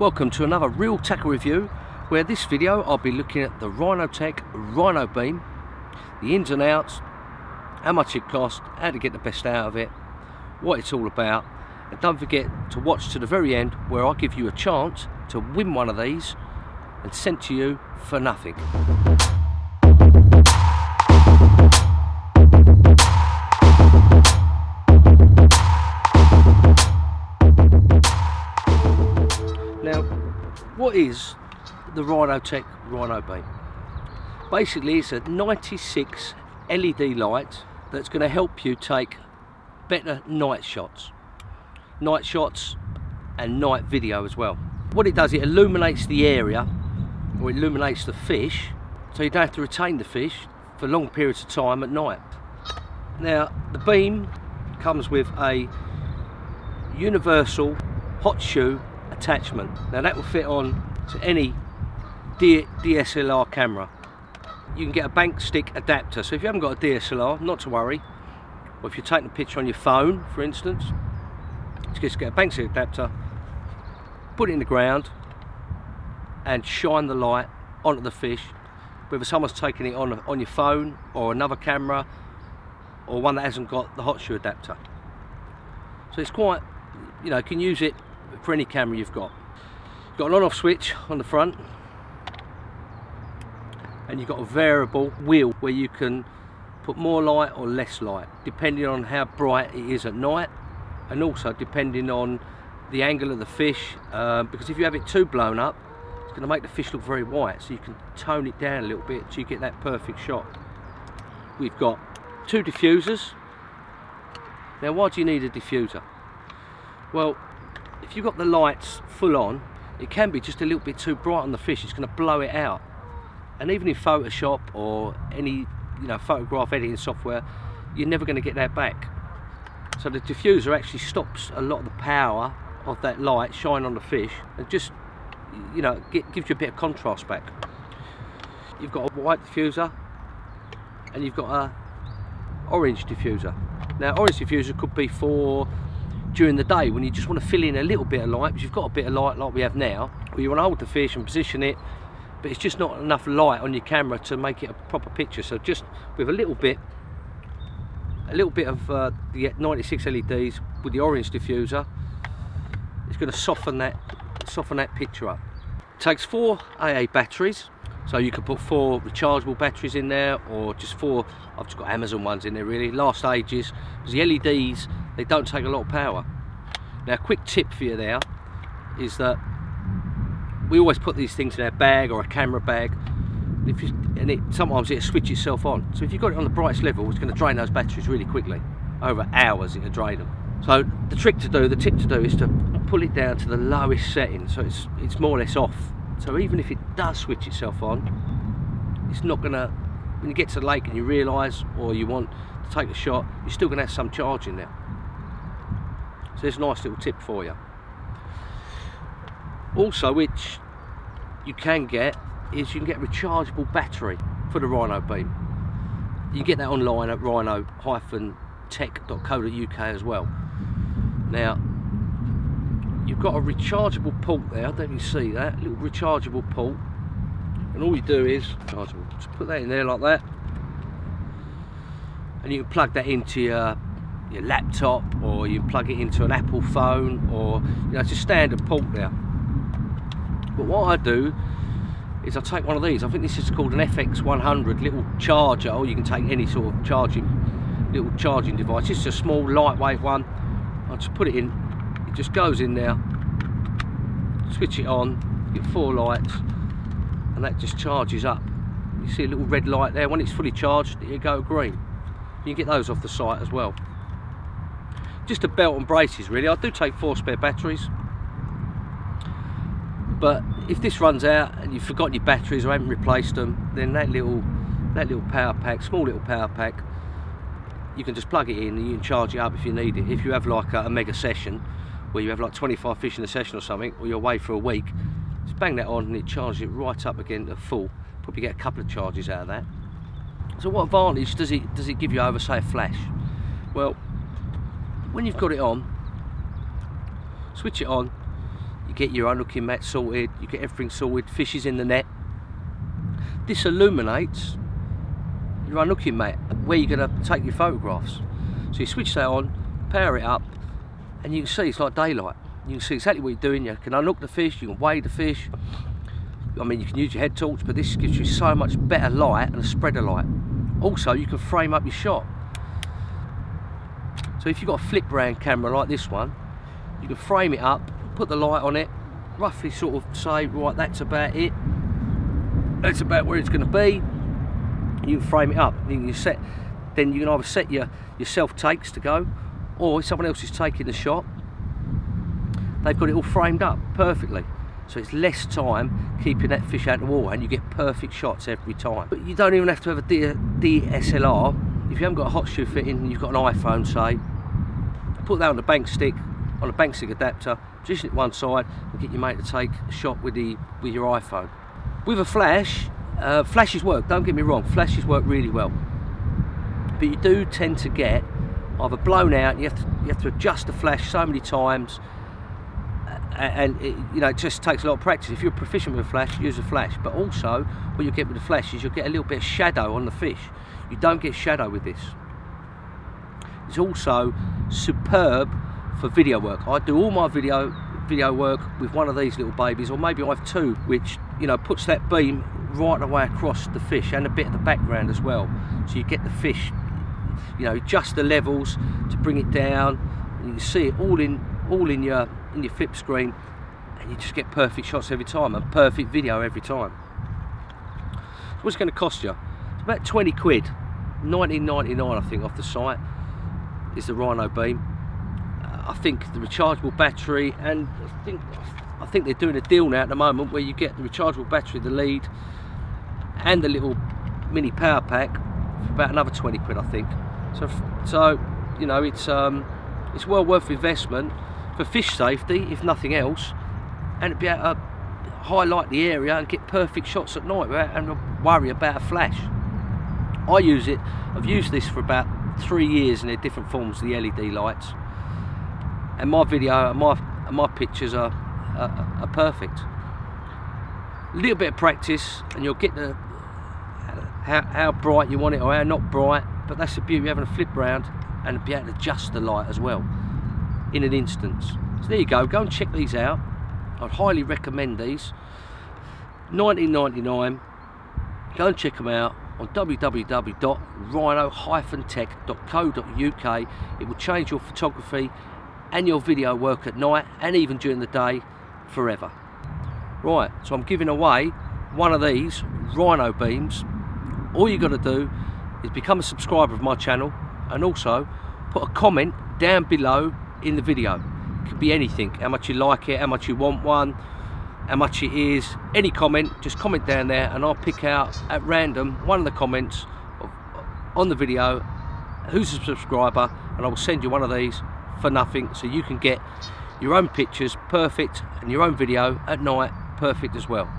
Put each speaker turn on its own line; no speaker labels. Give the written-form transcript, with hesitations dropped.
Welcome to another real tackle review, where this video I'll be looking at the Rhino Beam, the ins and outs, how much it costs, how to get the best out of it, what it's all about, and don't forget to watch to the very end where I give you a chance to win one of these and sent to you for nothing. Now, what is the Rhino Beam? Basically, it's a 96 LED light that's going to help you take better night shots and night video as well. What it does, it illuminates the area, or it illuminates the fish, so you don't have to retain the fish for long periods of time at night. Now, the beam comes with a universal hot shoe attachment. Now that will fit on to any DSLR camera. You can get a bank stick adapter, so if you haven't got a DSLR, not to worry. Or if you're taking a picture on your phone, for instance, just get a bank stick adapter, put it in the ground and shine the light onto the fish, whether someone's taking it on your phone or another camera or one that hasn't got the hot shoe adapter. So it's quite, you know, you can use it for any camera you've got. You've got an on-off switch on the front, and you've got a variable wheel where you can put more light or less light depending on how bright it is at night, and also depending on the angle of the fish, because if you have it too blown up, it's going to make the fish look very white, so you can tone it down a little bit so you get that perfect shot. We've got two diffusers. Now, why do you need a diffuser? Well, if you've got the lights full on, it can be just a little bit too bright on the fish. It's going to blow it out. And even in Photoshop or any, photograph editing software, you're never going to get that back. So the diffuser actually stops a lot of the power of that light shine on the fish, and just, gives you a bit of contrast back. You've got a white diffuser and you've got a orange diffuser. Now, orange diffuser could be for during the day when you just want to fill in a little bit of light, because you've got a bit of light like we have now, or you want to hold the fish and position it, but it's just not enough light on your camera to make it a proper picture. So just with a little bit of the 96 LEDs with the orange diffuser, it's going to soften that picture up. It takes 4 AA batteries, so you can put 4 rechargeable batteries in there, or just 4. I've just got Amazon ones in there, really, last ages, because the LEDs, they don't take a lot of power. Now, a quick tip for you there is that we always put these things in our bag or a camera bag, sometimes it'll switch itself on. So if you've got it on the brightest level, it's going to drain those batteries really quickly. Over hours it'll drain them. So the tip to do is to pull it down to the lowest setting, so it's more or less off. So even if it does switch itself on, it's not going to, when you get to the lake and you realise, or you want to take a shot, you're still going to have some charge in there. So there's a nice little tip for you. Also, which you can get, is you can get a rechargeable battery for the Rhino Beam. You can get that online at rhino-tech.co.uk as well. Now, you've got a rechargeable port there, I don't know if you see that, little rechargeable port, and all you do is just put that in there like that, and you can plug that into your laptop, or you can plug it into an Apple phone, or it's a standard port there. But what I do is I take one of these. I think this is called an FX100 little charger, or you can take any sort of little charging device. It's a small lightweight one. I just put it in, it just goes in there, switch it on, you get 4 lights, and that just charges up. You see a little red light there. When it's fully charged, it'll go green. You can get those off the site as well. Just a belt and braces, really. I do take 4 spare batteries, but if this runs out and you've forgotten your batteries or haven't replaced them, then that little power pack, small little power pack, you can just plug it in and you can charge it up if you need it. If you have like a mega session where you have like 25 fish in a session or something, or you're away for a week, just bang that on and it charges it right up again to full. Probably get a couple of charges out of that. So what advantage does it give you over, say, a flash? Well, when you've got it on, switch it on, you get your unhooking mat sorted, you get everything sorted, fish is in the net. This illuminates your unhooking mat, where you're going to take your photographs. So you switch that on, power it up, and you can see it's like daylight. You can see exactly what you're doing. You can unhook the fish, you can weigh the fish. I mean, you can use your head torch, but this gives you so much better light and a spreader light. Also, you can frame up your shot. So if you've got a flip round camera like this one, you can frame it up, put the light on it, roughly sort of say, right, that's about it. That's about where it's going to be. You can frame it up. Then you can either set your self takes to go, or if someone else is taking the shot, they've got it all framed up perfectly. So it's less time keeping that fish out of the water, and you get perfect shots every time. But you don't even have to have a DSLR. If you haven't got a hot shoe fitting and you've got an iPhone, say, put that on the bank stick adapter, position it one side, and get your mate to take a shot with your iPhone. With a flash, flashes work, don't get me wrong, flashes work really well. But you do tend to get either blown out, you have to adjust the flash so many times, and it just takes a lot of practice. If you're proficient with a flash, use a flash. But also, what you get with the flash is you'll get a little bit of shadow on the fish. You don't get shadow with this. It's also superb for video work. I do all my video work with one of these little babies, or maybe I have two, which puts that beam right the way across the fish and a bit of the background as well. So you get the fish, adjust the levels to bring it down, and you can see it all in your flip screen, and you just get perfect shots every time and perfect video every time. So what's it going to cost you? It's about 20 quid, 19.99 I think off the site is the Rhino Beam. I think the rechargeable battery, and I think they're doing a deal now at the moment where you get the rechargeable battery, the lead, and the little mini power pack for about another 20 quid I think. So it's well worth investment for fish safety, if nothing else, and to be able to highlight the area and get perfect shots at night without having to worry about a flash. I've used this for about 3 years in their different forms, the LED lights, and my video and my pictures are perfect. A little bit of practice and you'll get the how bright you want it or how not bright, but that's the beauty of having a flip round and be able to adjust the light as well in an instance. So there you go and check these out. I'd highly recommend these. 19.99. Go and check them out on www.rhino-tech.co.uk. It will change your photography and your video work at night and even during the day forever. Right, so I'm giving away one of these Rhino beams. All you got to do is become a subscriber of my channel, and also put a comment down below in the video. It could be anything, how much you like it, how much you want one, how much it is, any comment, just comment down there and I'll pick out at random one of the comments on the video who's a subscriber, and I will send you one of these for nothing, so you can get your own pictures perfect and your own video at night perfect as well.